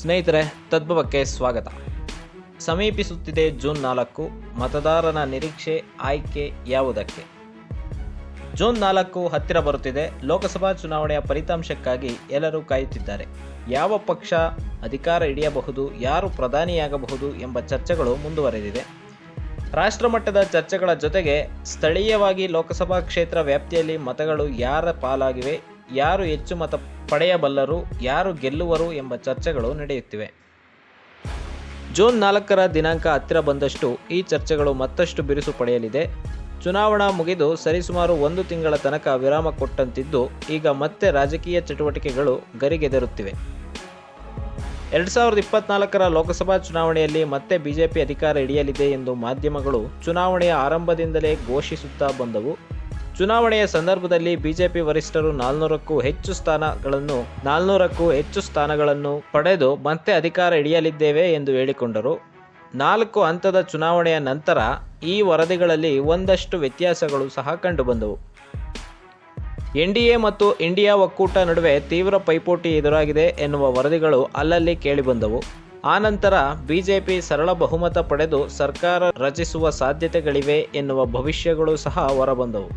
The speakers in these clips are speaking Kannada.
ಸ್ನೇಹಿತರೆ, ತದ್ಭವಕ್ಕೆ ಸ್ವಾಗತ. ಸಮೀಪಿಸುತ್ತಿದೆ ಜೂನ್ 4. ಮತದಾರನ ನಿರೀಕ್ಷೆ, ಆಯ್ಕೆ ಯಾವುದಕ್ಕೆ? ಜೂನ್ 4 ಹತ್ತಿರ ಬರುತ್ತಿದೆ. ಲೋಕಸಭಾ ಚುನಾವಣೆಯ ಫಲಿತಾಂಶಕ್ಕಾಗಿ ಎಲ್ಲರೂ ಕಾಯುತ್ತಿದ್ದಾರೆ. ಯಾವ ಪಕ್ಷ ಅಧಿಕಾರ ಹಿಡಿಯಬಹುದು, ಯಾರು ಪ್ರಧಾನಿಯಾಗಬಹುದು ಎಂಬ ಚರ್ಚೆಗಳು ಮುಂದುವರೆದಿದೆ. ರಾಷ್ಟ್ರಮಟ್ಟದ ಚರ್ಚೆಗಳ ಜೊತೆಗೆ ಸ್ಥಳೀಯವಾಗಿ ಲೋಕಸಭಾ ಕ್ಷೇತ್ರ ವ್ಯಾಪ್ತಿಯಲ್ಲಿ ಮತಗಳು ಯಾರ ಪಾಲಾಗಿವೆ, ಯಾರು ಹೆಚ್ಚು ಮತ ಪಡೆಯಬಲ್ಲರು, ಯಾರು ಗೆಲ್ಲುವರು ಎಂಬ ಚರ್ಚೆಗಳು ನಡೆಯುತ್ತಿವೆ. ಜೂನ್ 4 ದಿನಾಂಕ ಹತ್ತಿರ ಬಂದಷ್ಟು ಈ ಚರ್ಚೆಗಳು ಮತ್ತಷ್ಟು ಬಿರುಸು ಪಡೆಯಲಿದೆ. ಚುನಾವಣಾ ಮುಗಿದು ಸರಿಸುಮಾರು 1 ತಿಂಗಳ ತನಕ ವಿರಾಮ ಕೊಟ್ಟಂತಿದ್ದು, ಈಗ ಮತ್ತೆ ರಾಜಕೀಯ ಚಟುವಟಿಕೆಗಳು ಗರಿಗೆದರುತ್ತಿವೆ. 2024 ಲೋಕಸಭಾ ಚುನಾವಣೆಯಲ್ಲಿ ಮತ್ತೆ ಬಿಜೆಪಿ ಅಧಿಕಾರ ಹಿಡಿಯಲಿದೆ ಎಂದು ಮಾಧ್ಯಮಗಳು ಚುನಾವಣೆಯ ಆರಂಭದಿಂದಲೇ ಘೋಷಿಸುತ್ತಾ ಬಂದವು. ಚುನಾವಣೆಯ ಸಂದರ್ಭದಲ್ಲಿ ಬಿಜೆಪಿ ವರಿಷ್ಠರು 400ಕ್ಕೂ ಹೆಚ್ಚು ಸ್ಥಾನಗಳನ್ನು ಪಡೆದು ಮತ್ತೆ ಅಧಿಕಾರ ಹಿಡಿಯಲಿದ್ದೇವೆ ಎಂದು ಹೇಳಿಕೊಂಡರು. 4 ಹಂತದ ಚುನಾವಣೆಯ ನಂತರ ಈ ವರದಿಗಳಲ್ಲಿ ಒಂದಷ್ಟು ವ್ಯತ್ಯಾಸಗಳು ಸಹ ಕಂಡುಬಂದವು. ಎನ್ಡಿಎ ಮತ್ತು ಇಂಡಿಯಾ ಒಕ್ಕೂಟ ನಡುವೆ ತೀವ್ರ ಪೈಪೋಟಿ ಎದುರಾಗಿದೆ ಎನ್ನುವ ವರದಿಗಳು ಅಲ್ಲಲ್ಲಿ ಕೇಳಿಬಂದವು. ಆನಂತರ ಬಿಜೆಪಿ ಸರಳ ಬಹುಮತ ಪಡೆದು ಸರ್ಕಾರ ರಚಿಸುವ ಸಾಧ್ಯತೆಗಳಿವೆ ಎನ್ನುವ ಭವಿಷ್ಯಗಳು ಸಹ ಹೊರಬಂದವು.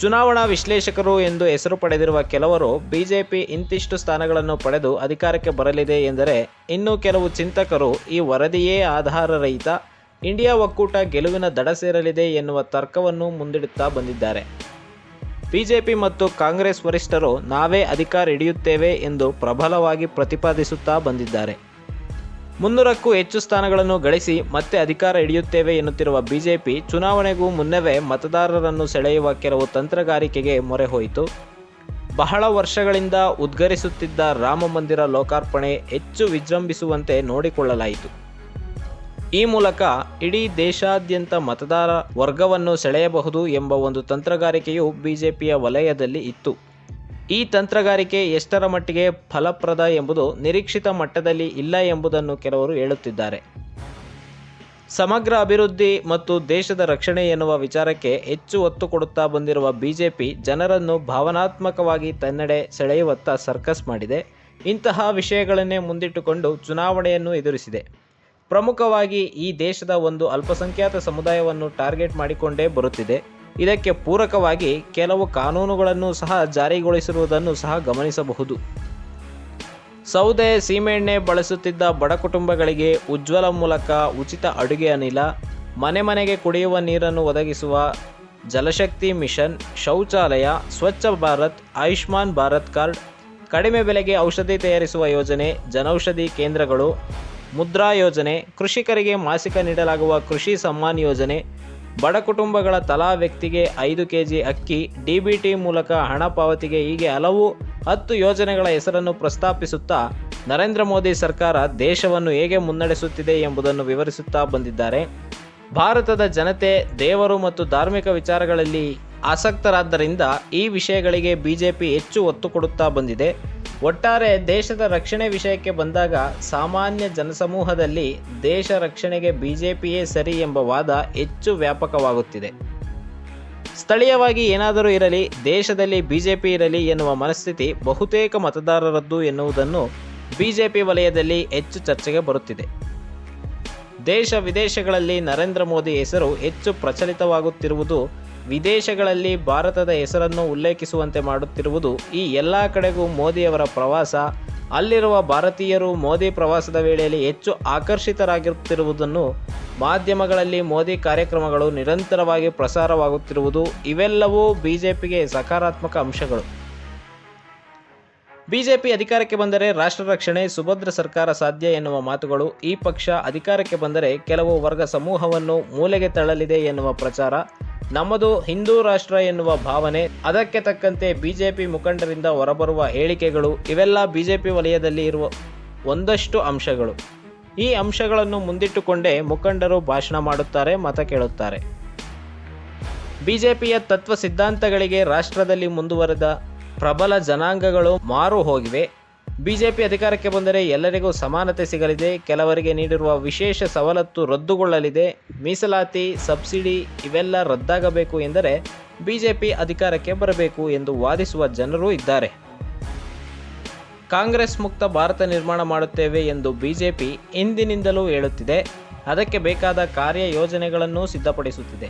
ಚುನಾವಣಾ ವಿಶ್ಲೇಷಕರು ಎಂದು ಹೆಸರು ಪಡೆದಿರುವ ಕೆಲವರು ಬಿಜೆಪಿ ಇಂತಿಷ್ಟು ಸ್ಥಾನಗಳನ್ನು ಪಡೆದು ಅಧಿಕಾರಕ್ಕೆ ಬರಲಿದೆ ಎಂದರೆ, ಇನ್ನು ಕೆಲವು ಚಿಂತಕರು ಈ ವರದಿಯೇ ಆಧಾರರಹಿತ, ಇಂಡಿಯಾ ಒಕ್ಕೂಟ ಗೆಲುವಿನ ದಡ ಸೇರಲಿದೆ ಎನ್ನುವ ತರ್ಕವನ್ನು ಮುಂದಿಡುತ್ತಾ ಬಂದಿದ್ದಾರೆ. ಬಿಜೆಪಿ ಮತ್ತು ಕಾಂಗ್ರೆಸ್ ವರಿಷ್ಠರು ನಾವೇ ಅಧಿಕಾರ ಹಿಡಿಯುತ್ತೇವೆ ಎಂದು ಪ್ರಬಲವಾಗಿ ಪ್ರತಿಪಾದಿಸುತ್ತಾ ಬಂದಿದ್ದಾರೆ. 300ಕ್ಕೂ ಹೆಚ್ಚು ಸ್ಥಾನಗಳನ್ನು ಗಳಿಸಿ ಮತ್ತೆ ಅಧಿಕಾರ ಹಿಡಿಯುತ್ತೇವೆ ಎನ್ನುತ್ತಿರುವ ಬಿಜೆಪಿ ಚುನಾವಣೆಗೂ ಮುನ್ನವೇ ಮತದಾರರನ್ನು ಸೆಳೆಯುವ ಕೆಲವು ತಂತ್ರಗಾರಿಕೆಗೆ ಮೊರೆ ಹೋಯಿತು. ಬಹಳ ವರ್ಷಗಳಿಂದ ಉದ್ಗರಿಸುತ್ತಿದ್ದ ರಾಮ ಮಂದಿರ ಲೋಕಾರ್ಪಣೆ ಹೆಚ್ಚು ವಿಜೃಂಭಿಸುವಂತೆ ನೋಡಿಕೊಳ್ಳಲಾಯಿತು. ಈ ಮೂಲಕ ಇಡೀ ದೇಶಾದ್ಯಂತ ಮತದಾರ ವರ್ಗವನ್ನು ಸೆಳೆಯಬಹುದು ಎಂಬ ಒಂದು ತಂತ್ರಗಾರಿಕೆಯು ಬಿಜೆಪಿಯ ವಲಯದಲ್ಲಿ ಇತ್ತು. ಈ ತಂತ್ರಗಾರಿಕೆ ಎಷ್ಟರ ಮಟ್ಟಿಗೆ ಫಲಪ್ರದ ಎಂಬುದು ನಿರೀಕ್ಷಿತ ಮಟ್ಟದಲ್ಲಿ ಇಲ್ಲ ಎಂಬುದನ್ನು ಕೆಲವರು ಹೇಳುತ್ತಿದ್ದಾರೆ. ಸಮಗ್ರ ಅಭಿವೃದ್ಧಿ ಮತ್ತು ದೇಶದ ರಕ್ಷಣೆ ಎನ್ನುವ ವಿಚಾರಕ್ಕೆ ಹೆಚ್ಚು ಒತ್ತು ಕೊಡುತ್ತಾ ಬಂದಿರುವ ಬಿಜೆಪಿ ಜನರನ್ನು ಭಾವನಾತ್ಮಕವಾಗಿ ತನ್ನೆಡೆ ಸೆಳೆಯುವತ್ತ ಸರ್ಕಸ್ ಮಾಡಿದೆ. ಇಂತಹ ವಿಷಯಗಳನ್ನೇ ಮುಂದಿಟ್ಟುಕೊಂಡು ಚುನಾವಣೆಯನ್ನು ಎದುರಿಸಿದೆ. ಪ್ರಮುಖವಾಗಿ ಈ ದೇಶದ ಒಂದು ಅಲ್ಪಸಂಖ್ಯಾತ ಸಮುದಾಯವನ್ನು ಟಾರ್ಗೆಟ್ ಮಾಡಿಕೊಂಡೇ ಬರುತ್ತಿದೆ. ಇದಕ್ಕೆ ಪೂರಕವಾಗಿ ಕೆಲವು ಕಾನೂನುಗಳನ್ನು ಸಹ ಜಾರಿಗೊಳಿಸಿರುವುದನ್ನು ಸಹ ಗಮನಿಸಬಹುದು. ಸೌದೆ, ಸೀಮೆಎಣ್ಣೆ ಬಳಸುತ್ತಿದ್ದ ಬಡ ಕುಟುಂಬಗಳಿಗೆ ಉಜ್ವಲ ಮೂಲಕ ಉಚಿತ ಅಡುಗೆ ಅನಿಲ, ಮನೆ ಮನೆಗೆ ಕುಡಿಯುವ ನೀರನ್ನು ಒದಗಿಸುವ ಜಲಶಕ್ತಿ ಮಿಷನ್, ಶೌಚಾಲಯ, ಸ್ವಚ್ಛ ಭಾರತ್, ಆಯುಷ್ಮಾನ್ ಭಾರತ್ ಕಾರ್ಡ್, ಕಡಿಮೆ ಬೆಲೆಗೆ ಔಷಧಿ ತಯಾರಿಸುವ ಯೋಜನೆ, ಜನೌಷಧಿ ಕೇಂದ್ರಗಳು, ಮುದ್ರಾ ಯೋಜನೆ, ಕೃಷಿಕರಿಗೆ ಮಾಸಿಕ ನೀಡಲಾಗುವ ಕೃಷಿ ಸಮ್ಮಾನ್ ಯೋಜನೆ, ಬಡ ಕುಟುಂಬಗಳ ತಲಾ ವ್ಯಕ್ತಿಗೆ 5 ಕೆಜಿ ಅಕ್ಕಿ, ಡಿಬಿಟಿ ಮೂಲಕ ಹಣ ಪಾವತಿಗೆ, ಹೀಗೆ ಹಲವು 10 ಯೋಜನೆಗಳ ಹೆಸರನ್ನು ಪ್ರಸ್ತಾಪಿಸುತ್ತಾ ನರೇಂದ್ರ ಮೋದಿ ಸರ್ಕಾರ ದೇಶವನ್ನು ಹೇಗೆ ಮುನ್ನಡೆಸುತ್ತಿದೆ ಎಂಬುದನ್ನು ವಿವರಿಸುತ್ತಾ ಬಂದಿದ್ದಾರೆ. ಭಾರತದ ಜನತೆ ದೇವರು ಮತ್ತು ಧಾರ್ಮಿಕ ವಿಚಾರಗಳಲ್ಲಿ ಆಸಕ್ತರಾದ್ದರಿಂದ ಈ ವಿಷಯಗಳಿಗೆ ಬಿಜೆಪಿ ಹೆಚ್ಚು ಒತ್ತು ಕೊಡುತ್ತಾ ಬಂದಿದೆ. ಒಟ್ಟಾರೆ ದೇಶದ ರಕ್ಷಣೆ ವಿಷಯಕ್ಕೆ ಬಂದಾಗ ಸಾಮಾನ್ಯ ಜನಸಮೂಹದಲ್ಲಿ ದೇಶ ರಕ್ಷಣೆಗೆ ಬಿಜೆಪಿಯೇ ಸರಿ ಎಂಬ ವಾದ ಹೆಚ್ಚು ವ್ಯಾಪಕವಾಗುತ್ತಿದೆ. ಸ್ಥಳೀಯವಾಗಿ ಏನಾದರೂ ಇರಲಿ, ದೇಶದಲ್ಲಿ ಬಿಜೆಪಿ ಇರಲಿ ಎನ್ನುವ ಮನಸ್ಥಿತಿ ಬಹುತೇಕ ಮತದಾರರದ್ದು ಎನ್ನುವುದನ್ನು ಬಿಜೆಪಿ ವಲಯದಲ್ಲಿ ಹೆಚ್ಚು ಚರ್ಚೆಗೆ ಬರುತ್ತಿದೆ. ದೇಶ ವಿದೇಶಗಳಲ್ಲಿ ನರೇಂದ್ರ ಮೋದಿ ಹೆಸರು ಹೆಚ್ಚು ಪ್ರಚಲಿತವಾಗುತ್ತಿರುವುದು, ವಿದೇಶಗಳಲ್ಲಿ ಭಾರತದ ಹೆಸರನ್ನು ಉಲ್ಲೇಖಿಸುವಂತೆ ಮಾಡುತ್ತಿರುವುದು, ಈ ಎಲ್ಲ ಕಡೆಗೂ ಮೋದಿಯವರ ಪ್ರವಾಸ, ಅಲ್ಲಿರುವ ಭಾರತೀಯರು ಮೋದಿ ಪ್ರವಾಸದ ವೇಳೆಯಲ್ಲಿ ಹೆಚ್ಚು ಆಕರ್ಷಿತರಾಗಿರುತ್ತಿರುವುದನ್ನು, ಮಾಧ್ಯಮಗಳಲ್ಲಿ ಮೋದಿ ಕಾರ್ಯಕ್ರಮಗಳು ನಿರಂತರವಾಗಿ ಪ್ರಸಾರವಾಗುತ್ತಿರುವುದು, ಇವೆಲ್ಲವೂ ಬಿಜೆಪಿಗೆ ಸಕಾರಾತ್ಮಕ ಅಂಶಗಳು. ಬಿಜೆಪಿ ಅಧಿಕಾರಕ್ಕೆ ಬಂದರೆ ರಾಷ್ಟ್ರ ರಕ್ಷಣೆ, ಸುಭದ್ರ ಸರ್ಕಾರ ಸಾಧ್ಯ ಎನ್ನುವ ಮಾತುಗಳು, ಈ ಪಕ್ಷ ಅಧಿಕಾರಕ್ಕೆ ಬಂದರೆ ಕೆಲವು ವರ್ಗ ಸಮೂಹವನ್ನು ಮೂಲೆಗೆ ತಳ್ಳಲಿದೆ ಎನ್ನುವ ಪ್ರಚಾರ, ನಮ್ಮದು ಹಿಂದೂ ರಾಷ್ಟ್ರ ಎನ್ನುವ ಭಾವನೆ, ಅದಕ್ಕೆ ತಕ್ಕಂತೆ ಬಿಜೆಪಿ ಮುಖಂಡರಿಂದ ಹೊರಬರುವ ಹೇಳಿಕೆಗಳು, ಇವೆಲ್ಲ ಬಿಜೆಪಿ ವಲಯದಲ್ಲಿ ಇರುವ ಒಂದಷ್ಟು ಅಂಶಗಳು. ಈ ಅಂಶಗಳನ್ನು ಮುಂದಿಟ್ಟುಕೊಂಡೇ ಮುಖಂಡರು ಭಾಷಣ ಮಾಡುತ್ತಾರೆ, ಮತ ಕೇಳುತ್ತಾರೆ. ಬಿಜೆಪಿಯ ತತ್ವ ಸಿದ್ಧಾಂತಗಳಿಗೆ ರಾಷ್ಟ್ರದಲ್ಲಿ ಮುಂದುವರೆದ ಪ್ರಬಲ ಜನಾಂಗಗಳು ಮಾರು ಹೋಗಿವೆ. ಬಿಜೆಪಿ ಅಧಿಕಾರಕ್ಕೆ ಬಂದರೆ ಎಲ್ಲರಿಗೂ ಸಮಾನತೆ ಸಿಗಲಿದೆ, ಕೆಲವರಿಗೆ ನೀಡಿರುವ ವಿಶೇಷ ಸವಲತ್ತು ರದ್ದುಗೊಳ್ಳಲಿದೆ, ಮೀಸಲಾತಿ, ಸಬ್ಸಿಡಿ ಇವೆಲ್ಲ ರದ್ದಾಗಬೇಕು ಎಂದರೆ ಬಿಜೆಪಿ ಅಧಿಕಾರಕ್ಕೆ ಬರಬೇಕು ಎಂದು ವಾದಿಸುವ ಜನರೂ ಇದ್ದಾರೆ. ಕಾಂಗ್ರೆಸ್ ಮುಕ್ತ ಭಾರತ ನಿರ್ಮಾಣ ಮಾಡುತ್ತೇವೆ ಎಂದು ಬಿಜೆಪಿ ಹಿಂದಿನಿಂದಲೂ ಹೇಳುತ್ತಿದೆ. ಅದಕ್ಕೆ ಬೇಕಾದ ಕಾರ್ಯಯೋಜನೆಗಳನ್ನು ಸಿದ್ಧಪಡಿಸುತ್ತಿದೆ.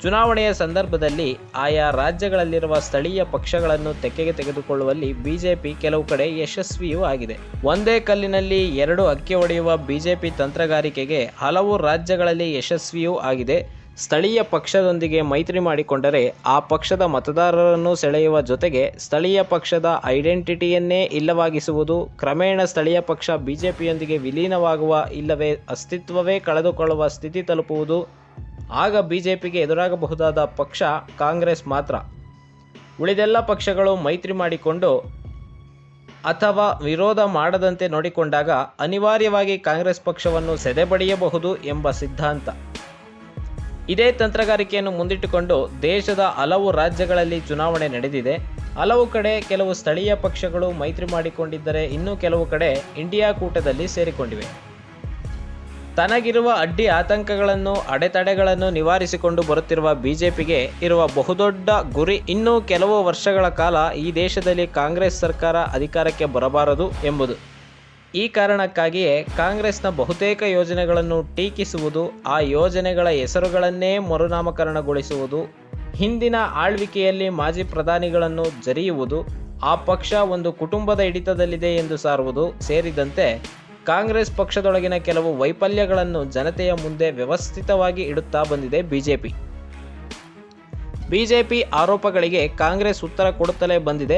ಚುನಾವಣೆಯ ಸಂದರ್ಭದಲ್ಲಿ ಆಯಾ ರಾಜ್ಯಗಳಲ್ಲಿರುವ ಸ್ಥಳೀಯ ಪಕ್ಷಗಳನ್ನು ತೆಕ್ಕೆಗೆ ತೆಗೆದುಕೊಳ್ಳುವಲ್ಲಿ ಬಿಜೆಪಿ ಕೆಲವು ಕಡೆ ಯಶಸ್ವಿಯೂ ಆಗಿದೆ. ಒಂದೇ ಕಲ್ಲಿನಲ್ಲಿ ಎರಡು ಹಕ್ಕಿ ಹೊಡೆಯುವ ಬಿಜೆಪಿ ತಂತ್ರಗಾರಿಕೆಗೆ ಹಲವು ರಾಜ್ಯಗಳಲ್ಲಿ ಯಶಸ್ವಿಯೂ ಆಗಿದೆ. ಸ್ಥಳೀಯ ಪಕ್ಷದೊಂದಿಗೆ ಮೈತ್ರಿ ಮಾಡಿಕೊಂಡರೆ ಆ ಪಕ್ಷದ ಮತದಾರರನ್ನು ಸೆಳೆಯುವ ಜೊತೆಗೆ ಸ್ಥಳೀಯ ಪಕ್ಷದ ಐಡೆಂಟಿಟಿಯನ್ನೇ ಇಲ್ಲವಾಗಿಸುವುದು, ಕ್ರಮೇಣ ಸ್ಥಳೀಯ ಪಕ್ಷ ಬಿಜೆಪಿಯೊಂದಿಗೆ ವಿಲೀನವಾಗುವ ಇಲ್ಲವೇ ಅಸ್ತಿತ್ವವೇ ಕಳೆದುಕೊಳ್ಳುವ ಸ್ಥಿತಿ ತಲುಪುವುದು. ಆಗ ಬಿಜೆಪಿಗೆ ಎದುರಾಗಬಹುದಾದ ಪಕ್ಷ ಕಾಂಗ್ರೆಸ್ ಮಾತ್ರ. ಉಳಿದೆಲ್ಲ ಪಕ್ಷಗಳು ಮೈತ್ರಿ ಮಾಡಿಕೊಂಡು ಅಥವಾ ವಿರೋಧ ಮಾಡದಂತೆ ನೋಡಿಕೊಂಡಾಗ ಅನಿವಾರ್ಯವಾಗಿ ಕಾಂಗ್ರೆಸ್ ಪಕ್ಷವನ್ನು ಸೆದೆಬಡಿಯಬಹುದು ಎಂಬ ಸಿದ್ಧಾಂತ. ಇದೇ ತಂತ್ರಗಾರಿಕೆಯನ್ನು ಮುಂದಿಟ್ಟುಕೊಂಡು ದೇಶದ ಹಲವು ರಾಜ್ಯಗಳಲ್ಲಿ ಚುನಾವಣೆ ನಡೆದಿದೆ. ಹಲವು ಕಡೆ ಕೆಲವು ಸ್ಥಳೀಯ ಪಕ್ಷಗಳು ಮೈತ್ರಿ ಮಾಡಿಕೊಂಡಿದ್ದರೆ, ಇನ್ನು ಕೆಲವು ಕಡೆ ಇಂಡಿಯಾ ಕೂಟದಲ್ಲಿ ಸೇರಿಕೊಂಡಿವೆ. ತನಗಿರುವ ಅಡ್ಡಿ ಆತಂಕಗಳನ್ನು, ಅಡೆತಡೆಗಳನ್ನು ನಿವಾರಿಸಿಕೊಂಡು ಬರುತ್ತಿರುವ ಬಿಜೆಪಿಗೆ ಇರುವ ಬಹುದೊಡ್ಡ ಗುರಿ ಇನ್ನೂ ಕೆಲವು ವರ್ಷಗಳ ಕಾಲ ಈ ದೇಶದಲ್ಲಿ ಕಾಂಗ್ರೆಸ್ ಸರ್ಕಾರ ಅಧಿಕಾರಕ್ಕೆ ಬರಬಾರದು ಎಂಬುದು. ಈ ಕಾರಣಕ್ಕಾಗಿಯೇ ಕಾಂಗ್ರೆಸ್ನ ಬಹುತೇಕ ಯೋಜನೆಗಳನ್ನು ಟೀಕಿಸುವುದು, ಆ ಯೋಜನೆಗಳ ಹೆಸರುಗಳನ್ನೇ ಮರುನಾಮಕರಣಗೊಳಿಸುವುದು, ಹಿಂದಿನ ಆಳ್ವಿಕೆಯಲ್ಲಿ ಮಾಜಿ ಪ್ರಧಾನಿಗಳನ್ನು ಜರಿಯುವುದು, ಆ ಪಕ್ಷ ಒಂದು ಕುಟುಂಬದ ಹಿಡಿತದಲ್ಲಿದೆ ಎಂದು ಸಾರುವುದು ಸೇರಿದಂತೆ ಕಾಂಗ್ರೆಸ್ ಪಕ್ಷದೊಳಗಿನ ಕೆಲವು ವೈಫಲ್ಯಗಳನ್ನು ಜನತೆಯ ಮುಂದೆ ವ್ಯವಸ್ಥಿತವಾಗಿ ಇಡುತ್ತಾ ಬಂದಿದೆ ಬಿಜೆಪಿ. ಬಿಜೆಪಿ ಆರೋಪಗಳಿಗೆ ಕಾಂಗ್ರೆಸ್ ಉತ್ತರ ಕೊಡುತ್ತಲೇ ಬಂದಿದೆ.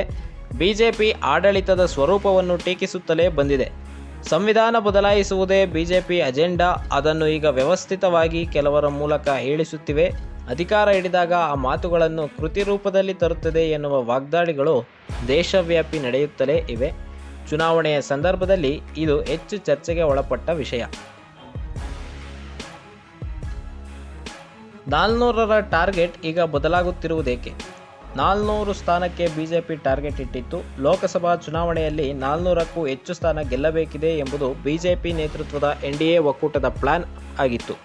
ಬಿಜೆಪಿ ಆಡಳಿತದ ಸ್ವರೂಪವನ್ನು ಟೀಕಿಸುತ್ತಲೇ ಬಂದಿದೆ. ಸಂವಿಧಾನ ಬದಲಾಯಿಸುವುದೇ ಬಿಜೆಪಿ ಅಜೆಂಡಾ. ಅದನ್ನು ಈಗ ವ್ಯವಸ್ಥಿತವಾಗಿ ಕೆಲವರ ಮೂಲಕ ಹೇಳಿಸುತ್ತಿವೆ. ಅಧಿಕಾರ ಹಿಡಿದಾಗ ಆ ಮಾತುಗಳನ್ನು ಕೃತಿ ರೂಪದಲ್ಲಿ ತರುತ್ತದೆ ಎನ್ನುವ ವಾಗ್ದಾಳಿಗಳು ದೇಶವ್ಯಾಪಿ ನಡೆಯುತ್ತಲೇ ಇವೆ. ಚುನಾವಣೆಯ ಸಂದರ್ಭದಲ್ಲಿ ಇದು ಹೆಚ್ಚು ಚರ್ಚೆಗೆ ಒಳಪಟ್ಟ ವಿಷಯ. 400ರ ಟಾರ್ಗೆಟ್ ಈಗ ಬದಲಾಗುತ್ತಿರುವುದೇಕೆ? 400 ಸ್ಥಾನಕ್ಕೆ ಬಿಜೆಪಿ ಟಾರ್ಗೆಟ್ ಇಟ್ಟಿತ್ತು. ಲೋಕಸಭಾ ಚುನಾವಣೆಯಲ್ಲಿ 400ಕ್ಕೂ ಹೆಚ್ಚು ಸ್ಥಾನ ಗೆಲ್ಲಬೇಕಿದೆ ಎಂಬುದು ಬಿಜೆಪಿ ನೇತೃತ್ವದ ಎನ್ಡಿಎ ಒಕ್ಕೂಟದ ಪ್ಲಾನ್ ಆಗಿತ್ತು.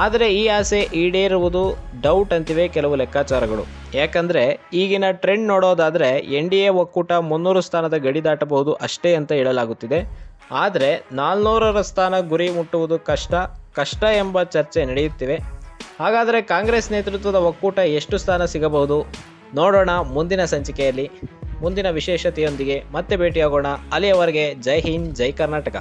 ಆದರೆ ಈ ಆಸೆ ಈಡೇರುವುದು ಡೌಟ್ ಅಂತಿವೆ ಕೆಲವು ಲೆಕ್ಕಾಚಾರಗಳು. ಯಾಕಂದರೆ ಈಗಿನ ಟ್ರೆಂಡ್ ನೋಡೋದಾದರೆ ಎನ್ಡಿಎ ಒಕ್ಕೂಟ 300 ಸ್ಥಾನದ ಗಡಿ ದಾಟಬಹುದು ಅಷ್ಟೇ ಅಂತ ಹೇಳಲಾಗುತ್ತಿದೆ. ಆದರೆ 400ರ ಸ್ಥಾನ ಗುರಿ ಮುಟ್ಟುವುದು ಕಷ್ಟ ಎಂಬ ಚರ್ಚೆ ನಡೆಯುತ್ತಿವೆ. ಹಾಗಾದರೆ ಕಾಂಗ್ರೆಸ್ ನೇತೃತ್ವದ ಒಕ್ಕೂಟ ಎಷ್ಟು ಸ್ಥಾನ ಸಿಗಬಹುದು? ನೋಡೋಣ ಮುಂದಿನ ಸಂಚಿಕೆಯಲ್ಲಿ. ಮುಂದಿನ ವಿಶೇಷತೆಯೊಂದಿಗೆ ಮತ್ತೆ ಭೇಟಿಯಾಗೋಣ. ಅಲ್ಲಿಯವರೆಗೆ ಜೈ ಹಿಂದ್, ಜೈ ಕರ್ನಾಟಕ.